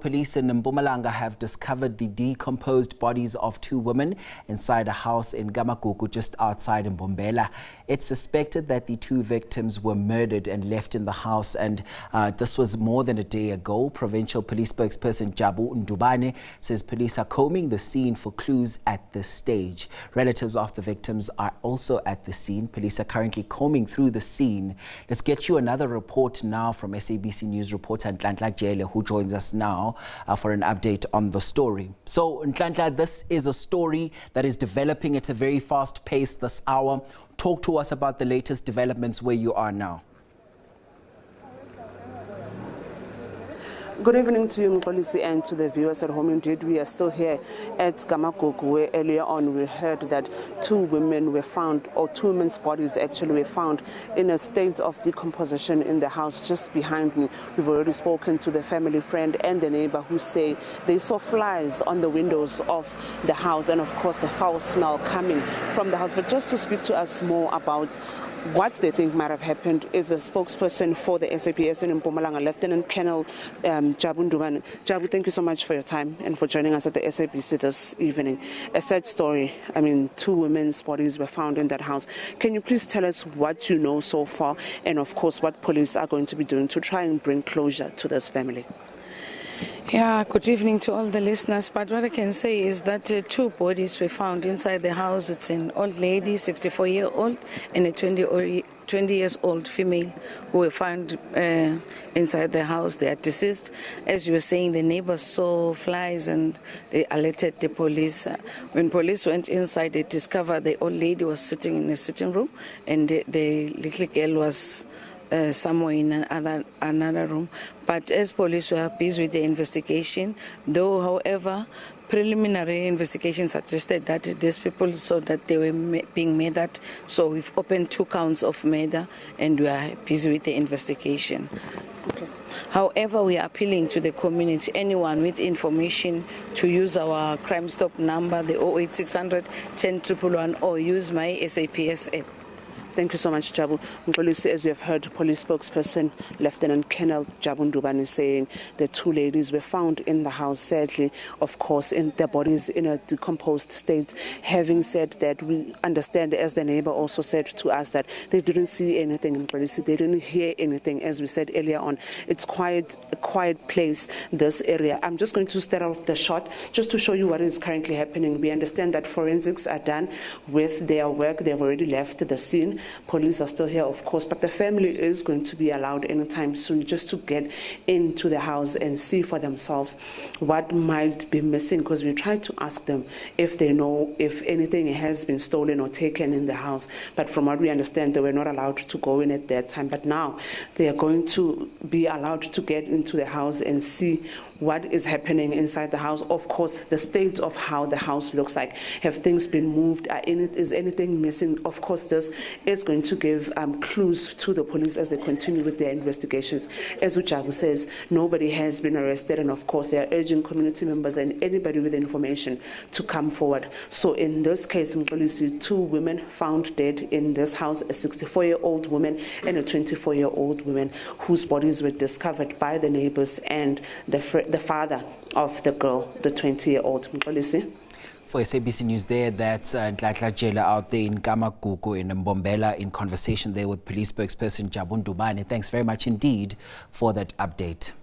police in Mpumalanga have discovered the decomposed bodies of two women inside a house in KaMagugu just outside Mbombela. It's suspected that the two victims were murdered and left in the house, and this was more than a day ago. Provincial police spokesperson Jabu Ndubane says police are combing the scene for clues at this stage. Relatives of the victims are also at the scene. Police are currently combing through the scene. Let's get you another report now from SABC News Reporter Nhlahla Jele, who joins us now for an update on the story. So, Nhlahla, this is a story that is developing at a very fast pace this hour. Talk to us about the latest developments where you are now. Good evening to you, Mpolisi, and to the viewers at home. Indeed, we are still here at KaMagugu, where earlier on we heard that two women were found, or two women's bodies actually were found in a state of decomposition in the house just behind me. We've already spoken to the family friend and the neighbor who say they saw flies on the windows of the house and, of course, a foul smell coming from the house. But just to speak to us more about what they think might have happened is a spokesperson for the SABC in Mpumalanga, Lieutenant Colonel Jabu Ndubane. Jabu, thank you so much for your time and for joining us at the SABC this evening. A sad story. I mean, two women's bodies were found in that house. Can you please tell us what you know so far and, of course, what police are going to be doing to try and bring closure to this family? Yeah, good evening to all the listeners. But what I can say is that two bodies were found inside the house. It's an old lady, 64-year-old, and a 20-year-old female who were found inside the house. They are deceased. As you were saying, the neighbors saw flies and they alerted the police. When police went inside, they discovered the old lady was sitting in a sitting room and the little girl was somewhere in another room. But as police were busy with the investigation, though, however, preliminary investigation suggested that these people saw that they were being murdered. So we've opened 2 counts of murder and we are busy with the investigation. Okay. However, we are appealing to the community, anyone with information, to use our Crime Stop number, the 08600 10111, or use my SAPS app. Thank you so much, Jabu. Mpolisi, as you have heard, police spokesperson Lieutenant Colonel Jabu Ndubane saying the two ladies were found in the house, sadly, of course, in their bodies in a decomposed state. Having said that, we understand, as the neighbor also said to us, that they didn't see anything in Mpolisi, they didn't hear anything, as we said earlier on. It's quite a quiet place, this area. I'm just going to start off the shot just to show you what is currently happening. We understand that forensics are done with their work. They've already left the scene. Police are still here, of course, but the family is going to be allowed anytime soon just to get into the house and see for themselves what might be missing, because we tried to ask them if they know if anything has been stolen or taken in the house. But from what we understand, they were not allowed to go in at that time. But now they are going to be allowed to get into the house and see what is happening inside the house. Of course, the state of how the house looks like. Have things been moved? Is anything missing? Of course, this is going to give clues to the police as they continue with their investigations. As Jabu says, nobody has been arrested, and of course, they are urging community members and anybody with information to come forward. So in this case, Mpolisi, two women found dead in this house, a 64-year-old woman and a 24-year-old woman whose bodies were discovered by the neighbors and the father of the girl, the 20-year-old. Mpolisi. For SABC News there, that's Nhlahla Jele out there in KaMagugu in Mbombela in conversation there with police spokesperson Jabu Ndubane. Thanks very much indeed for that update.